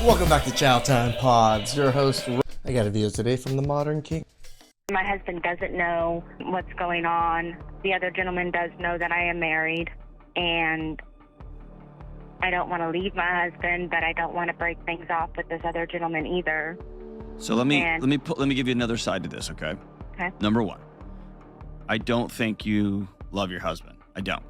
Welcome back to Chow Time Pods. Your host, I got a video today from the Modern King. My husband doesn't know what's going on. The other gentleman does know that I am married, and I don't want to leave my husband, but I don't want to break things off with this other gentleman either. So let me give you another side to this, okay? Okay. Number one, I don't think you love your husband. I don't.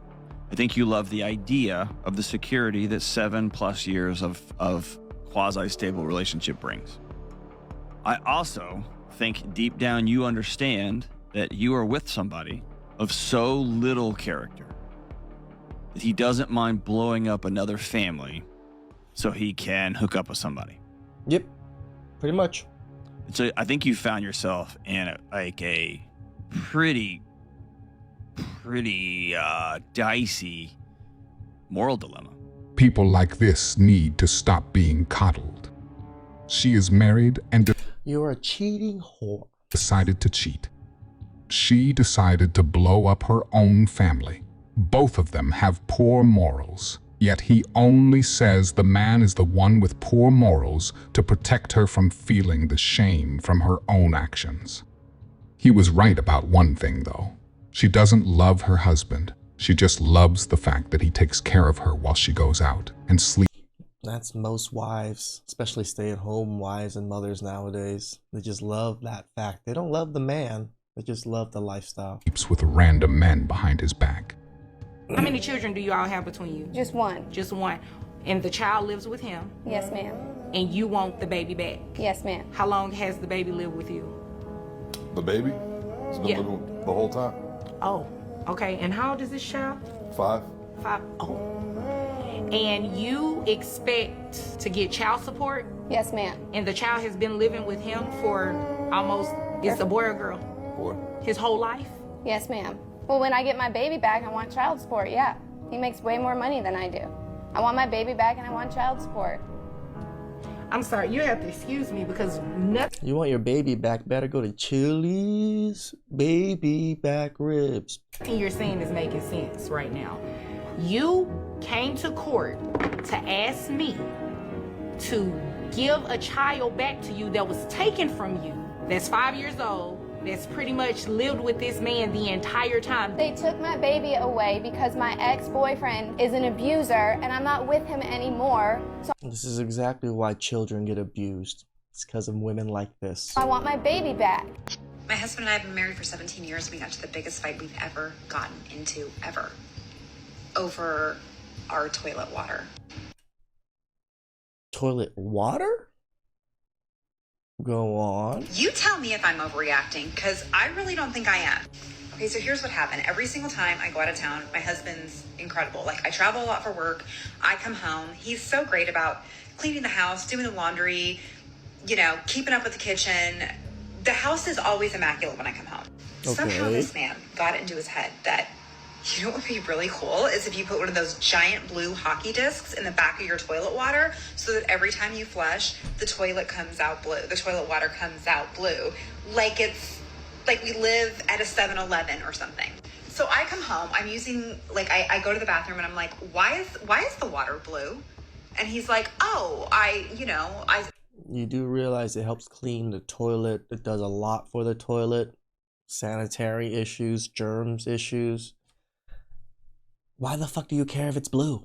I think you love the idea of the security that 7+ years of quasi-stable relationship brings. I also think deep down you understand that you are with somebody of so little character that he doesn't mind blowing up another family so he can hook up with somebody. Yep, pretty much. So I think you found yourself in a pretty dicey moral dilemma. People like this need to stop being coddled. She is married and You're a cheating whore. decided to cheat. She decided to blow up her own family. Both of them have poor morals, yet he only says the man is the one with poor morals to protect her from feeling the shame from her own actions. He was right about one thing, though. She doesn't love her husband. She just loves the fact that he takes care of her while she goes out and sleeps. That's most wives, especially stay-at-home wives and mothers nowadays. They just love that fact. They don't love the man. They just love the lifestyle. With random men behind his back. How many children do you all have between you? Just one. Just one. And the child lives with him? Yes, ma'am. And you want the baby back? Yes, ma'am. How long has the baby lived with you? The baby? It's been Yeah. living the whole time. Oh, okay. And how old is this child? 5. 5. Oh. And you expect to get child support? Yes, ma'am. And the child has been living with him for almost, it's a boy or girl? Boy. His whole life? Yes, ma'am. Well, when I get my baby back, I want child support, yeah. He makes way more money than I do. I want my baby back and I want child support. I'm sorry, you have to excuse me because nothing You want your baby back, better go to Chili's baby back ribs. you're saying is making sense right now. You came to court to ask me to give a child back to you that was taken from you, that's 5 years old, that's pretty much lived with this man the entire time. They took my baby away because my ex-boyfriend is an abuser and I'm not with him anymore. So This is exactly why children get abused. It's because of women like this. I want my baby back. My husband and I have been married for 17 years. We got to the biggest fight we've ever gotten into, ever. Over our toilet water. Toilet water? Go on. You tell me if I'm overreacting, because I really don't think I am. Okay, so here's what happened. Every single time I go out of town, my husband's incredible. Like, I travel a lot for work. I come home. He's so great about cleaning the house, doing the laundry, keeping up with the kitchen. The house is always immaculate when I come home. Okay. Somehow this man got it into his head that, what would be really cool is if you put one of those giant blue hockey discs in the back of your toilet water so that every time you flush, the toilet comes out blue. The toilet water comes out blue. Like we live at a 7-Eleven or something. So I come home, I'm using, I go to the bathroom and I'm like, why is the water blue? And he's like, oh, You do realize it helps clean the toilet. It does a lot for the toilet. Sanitary issues, germs issues. Why the fuck do you care if it's blue?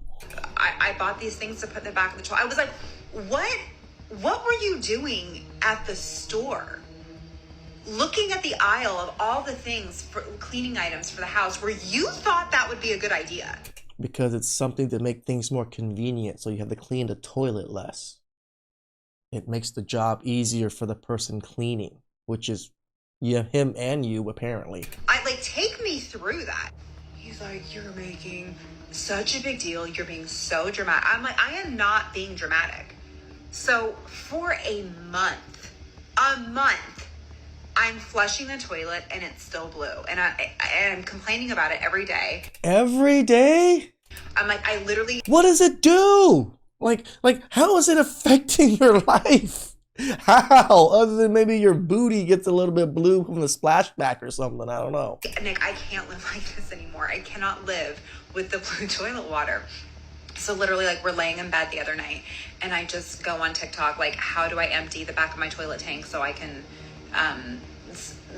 I bought these things to put in the back of the toilet. I was like, what were you doing at the store? Looking at the aisle of all the things for cleaning items for the house where you thought that would be a good idea. Because it's something to make things more convenient, so you have to clean the toilet less. It makes the job easier for the person cleaning, which is him and you, apparently. Take me through that. He's like, you're making such a big deal. You're being so dramatic. I'm like, I am not being dramatic. So for a month, I'm flushing the toilet and it's still blue. And I'm complaining about it every day. Every day? I'm like, I literally... What does it do? Like, how is it affecting your life? How? Other than maybe your booty gets a little bit blue from the splashback or something. I don't know. Nick, I can't live like this anymore. I cannot live with the blue toilet water. So literally, like, we're laying in bed the other night, and I just go on TikTok, like, how do I empty the back of my toilet tank so I can,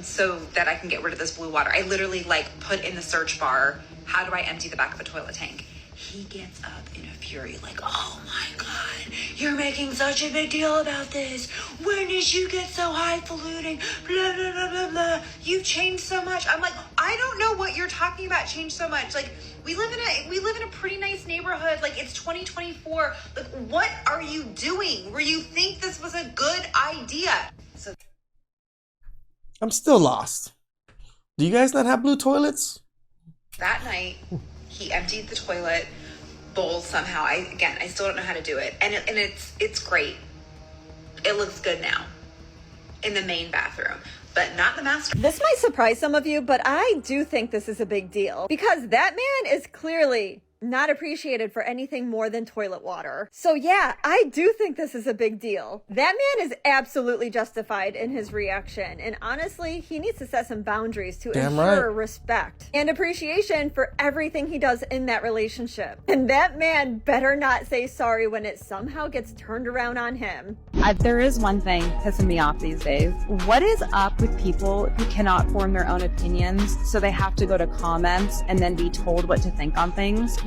so that I can get rid of this blue water. I literally, like, put in the search bar, how do I empty the back of a toilet tank? He gets up in a fury, like, oh my God, you're making such a big deal about this. When did you get so highfalutin? Blah, blah, blah, blah, blah. You've changed so much. I'm like, I don't know what you're talking about, changed so much. Like, we live in a pretty nice neighborhood. Like, it's 2024. Like, what are you doing where you think this was a good idea? So I'm still lost. Do you guys not have blue toilets? that night, he emptied the toilet bowl somehow. I still don't know how to do it. And it's great. It looks good now in the main bathroom, but not the master. This might surprise some of you, but I do think this is a big deal because that man is clearly not appreciated for anything more than toilet water. So yeah, I do think this is a big deal. That man is absolutely justified in his reaction. And honestly, he needs to set some boundaries to ensure respect and appreciation for everything he does in that relationship. And that man better not say sorry when it somehow gets turned around on him. There is one thing pissing me off these days. What is up with people who cannot form their own opinions, so they have to go to comments and then be told what to think on things?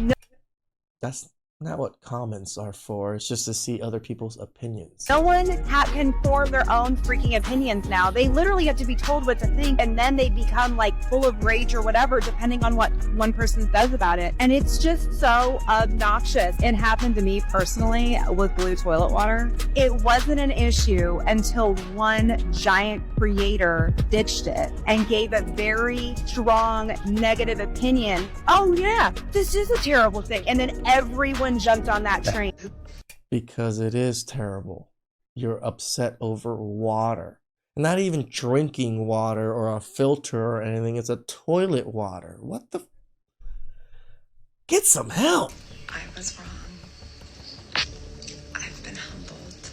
That's not what comments are for. It's just to see other people's opinions. No one can form their own freaking opinions now. They literally have to be told what to think, and then they become like full of rage or whatever, depending on what one person says about it. And it's just so obnoxious. It happened to me personally with blue toilet water. It wasn't an issue until one giant creator ditched it and gave a very strong negative opinion. Oh yeah, this is a terrible thing. And then everyone jumped on that train. Because it is terrible. You're upset over water. Not even drinking water or a filter or anything. It's a toilet water. What the? Get some help. I was wrong. I've been humbled.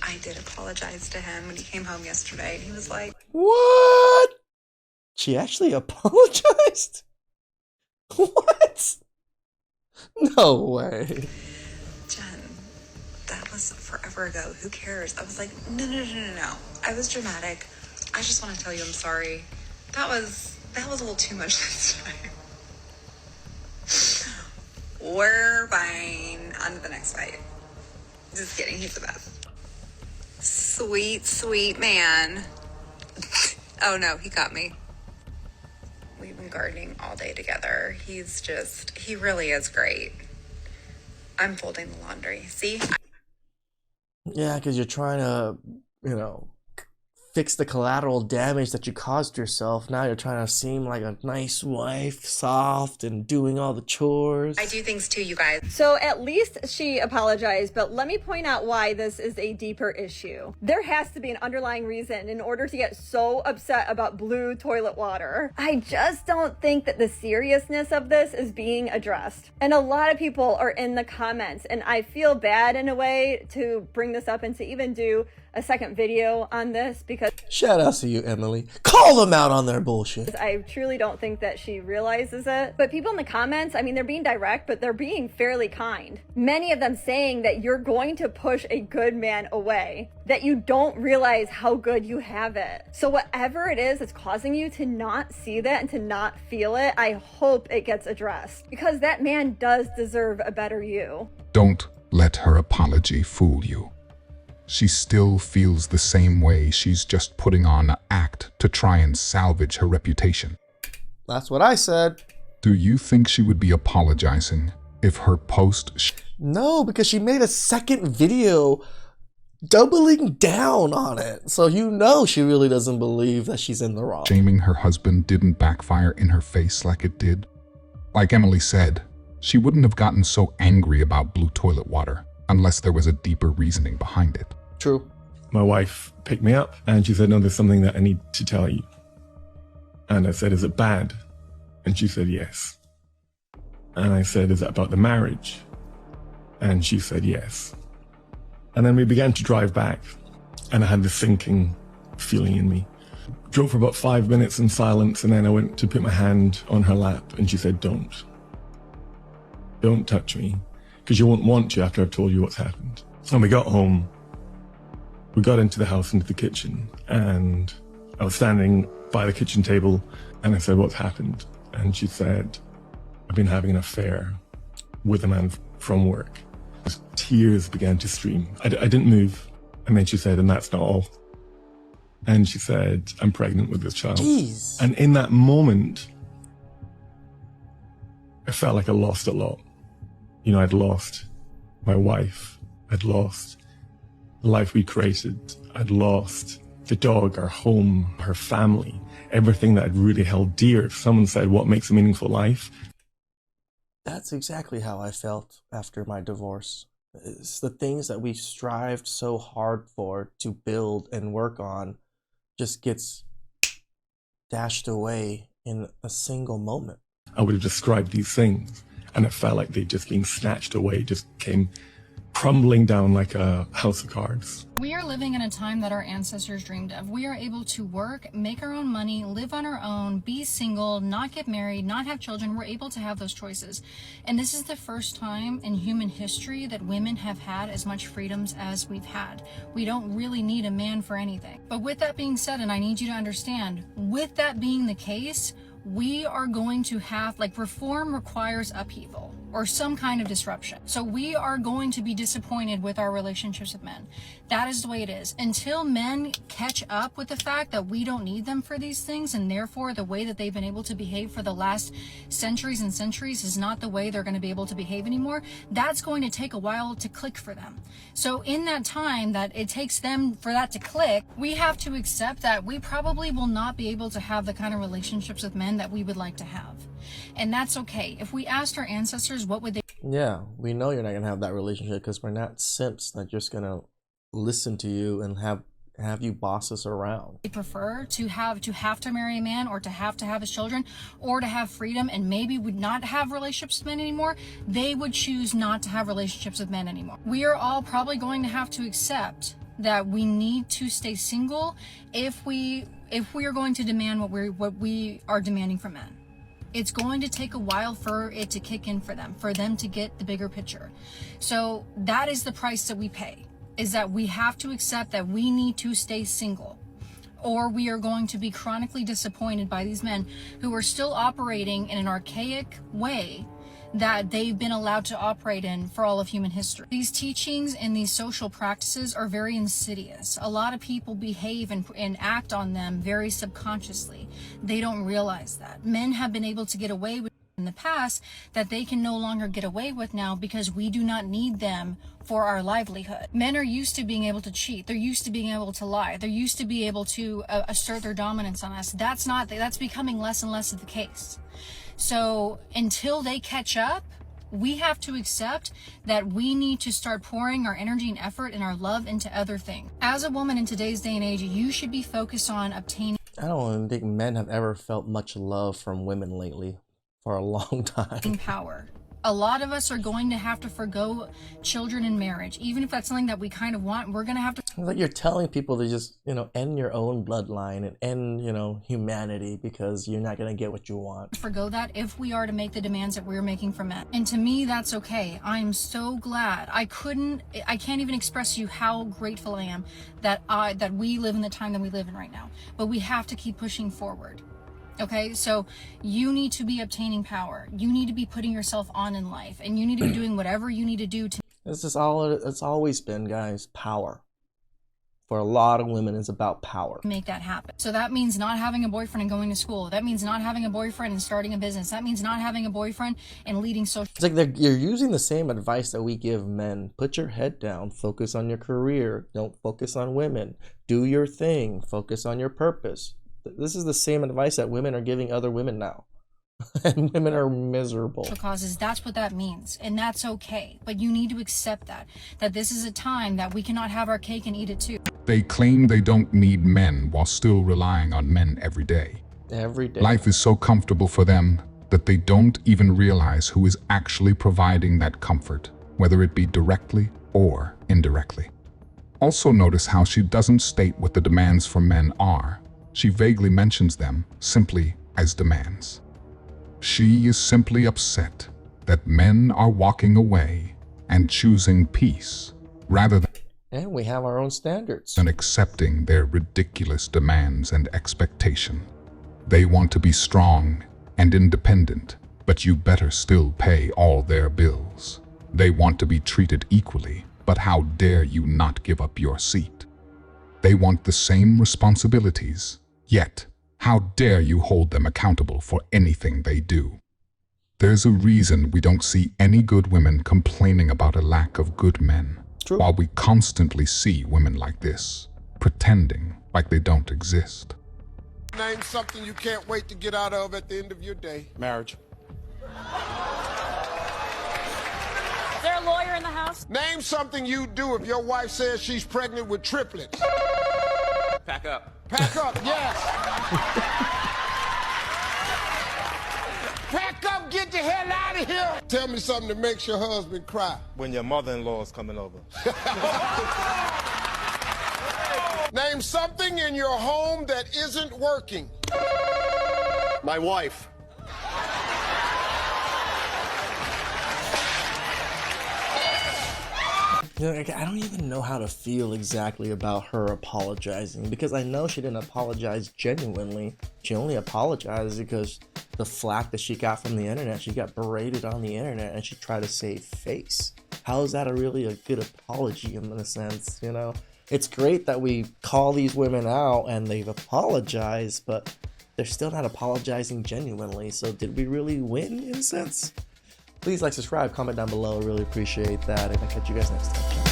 I did apologize to him when he came home yesterday. He was like, what? She actually apologized? What? No way. Jen, that was forever ago. Who cares? I was like, no. I was dramatic. I just want to tell you I'm sorry. That was a little too much this time. We're fine. On to the next fight. Just kidding. He's the best. Sweet, sweet man. Oh no, he got me. We've been gardening all day together. He really is great. I'm folding the laundry. See? Yeah, because you're trying to, fix the collateral damage that you caused yourself. Now you're trying to seem like a nice wife, soft, and doing all the chores. I do things too, you guys. So at least she apologized, but let me point out why this is a deeper issue. There has to be an underlying reason in order to get so upset about blue toilet water. I just don't think that the seriousness of this is being addressed. And a lot of people are in the comments, and I feel bad in a way to bring this up and to even do a second video on this because shout out to you, Emily. Call them out on their bullshit. I truly don't think that she realizes it. But people in the comments, I mean, they're being direct, but they're being fairly kind. Many of them saying that you're going to push a good man away, that you don't realize how good you have it. So whatever it is that's causing you to not see that and to not feel it, I hope it gets addressed because that man does deserve a better you. Don't let her apology fool you. She still feels the same way. She's just putting on an act to try and salvage her reputation. That's what I said. Do you think she would be apologizing if her post... No, because she made a second video doubling down on it. So she really doesn't believe that she's in the wrong. Shaming her husband didn't backfire in her face like it did. Like Emily said, she wouldn't have gotten so angry about blue toilet water unless there was a deeper reasoning behind it. True. My wife picked me up and she said, no, there's something that I need to tell you. And I said, is it bad? And she said, yes. And I said, is it about the marriage? And she said, yes. And then we began to drive back and I had this sinking feeling in me. Drove for about 5 minutes in silence and then I went to put my hand on her lap and she said, don't touch me. because you won't want to after I've told you what's happened. And we got home, we got into the house, into the kitchen, and I was standing by the kitchen table, and I said, what's happened? And she said, I've been having an affair with a man from work. Tears began to stream. I didn't move. And then she said, and that's not all. And she said, I'm pregnant with this child. Jeez. And in that moment, I felt like I lost a lot. You know, I'd lost my wife. I'd lost the life we created. I'd lost the dog, our home, her family, everything that I'd really held dear. If someone said, what makes a meaningful life? That's exactly how I felt after my divorce. It's the things that we strived so hard for to build and work on just gets dashed away in a single moment. I would have described these things, and it felt like they'd just been snatched away, just came crumbling down like a house of cards. We are living in a time that our ancestors dreamed of. We are able to work, make our own money, live on our own, be single, not get married, not have children. We're able to have those choices. And this is the first time in human history that women have had as much freedoms as we've had. We don't really need a man for anything. But with that being said, and I need you to understand, with that being the case, we are going to have, like, reform requires upheaval or some kind of disruption. So we are going to be disappointed with our relationships with men. That is the way it is. Until men catch up with the fact that we don't need them for these things, and therefore the way that they've been able to behave for the last centuries and centuries is not the way they're going to be able to behave anymore, that's going to take a while to click for them. So in that time that it takes them for that to click, we have to accept that we probably will not be able to have the kind of relationships with men that we would like to have. And that's okay. If we asked our ancestors, what would they... Yeah, we know you're not going to have that relationship because we're not simps that just going to listen to you and have you boss us around. They prefer to have to marry a man, or to have his children, or to have freedom and maybe would not have relationships with men anymore. They would choose not to have relationships with men anymore. We are all probably going to have to accept that we need to stay single if we are going to demand what we are demanding from men. It's going to take a while for it to kick in for them to get the bigger picture. So that is the price that we pay, is that we have to accept that we need to stay single, or we are going to be chronically disappointed by these men who are still operating in an archaic way that they've been allowed to operate in for all of human history. These teachings and these social practices are very insidious. A lot of people behave and act on them very subconsciously. They don't realize that. Men have been able to get away with in the past that they can no longer get away with now because we do not need them for our livelihood. Men are used to being able to cheat. They're used to being able to lie. They're used to be able to assert their dominance on us. That's becoming less and less of the case. So until they catch up, we have to accept that we need to start pouring our energy and effort and our love into other things. As a woman in today's day and age, you should be focused on obtaining... I don't think men have ever felt much love from women lately for a long time. ...power. A lot of us are going to have to forgo children in marriage. Even if that's something that we kind of want, we're going to have to... Like, you're telling people to just, end your own bloodline and end, humanity because you're not going to get what you want. ...forgo that if we are to make the demands that we're making from men. And to me, that's okay. I'm so glad. I can't even express to you how grateful I am that we live in the time that we live in right now. But we have to keep pushing forward. Okay, so you need to be obtaining power. You need to be putting yourself on in life, and you need to be doing whatever you need to do to... This is all it's always been, guys. Power. For a lot of women, it's about power. ...make that happen. So that means not having a boyfriend and going to school. That means not having a boyfriend and starting a business. That means not having a boyfriend and leading social... It's like you're using the same advice that we give men. Put your head down. Focus on your career. Don't focus on women. Do your thing. Focus on your purpose. This is the same advice that women are giving other women now. And women are miserable. ...causes, that's what that means. And that's okay. But you need to accept that this is a time that we cannot have our cake and eat it too. They claim they don't need men while still relying on men every day. Every day. Life is so comfortable for them that they don't even realize who is actually providing that comfort, whether it be directly or indirectly. Also notice how she doesn't state what the demands from men are. She vaguely mentions them simply as demands. She is simply upset that men are walking away and choosing peace rather And we have our own standards. than accepting their ridiculous demands and expectation. They want to be strong and independent, but you better still pay all their bills. They want to be treated equally, but how dare you not give up your seat? They want the same responsibilities, yet how dare you hold them accountable for anything they do? There's a reason we don't see any good women complaining about a lack of good men, while we constantly see women like this, pretending like they don't exist. Name something you can't wait to get out of at the end of your day. Marriage. Is there a lawyer in the house? Name something you do if your wife says she's pregnant with triplets. Pack up. Pack up, yes. Pack up, get the hell out of here. Tell me something that makes your husband cry. When your mother-in-law is coming over. Name something in your home that isn't working. My wife. You know, I don't even know how to feel exactly about her apologizing, because I know she didn't apologize genuinely. She only apologized because the flack that she got from the internet, she got berated on the internet and she tried to save face. How is that really a good apology in a sense, you know? It's great that we call these women out and they've apologized, but they're still not apologizing genuinely. So did we really win in a sense? Please like, subscribe, comment down below. Really appreciate that. And I'll catch you guys next time.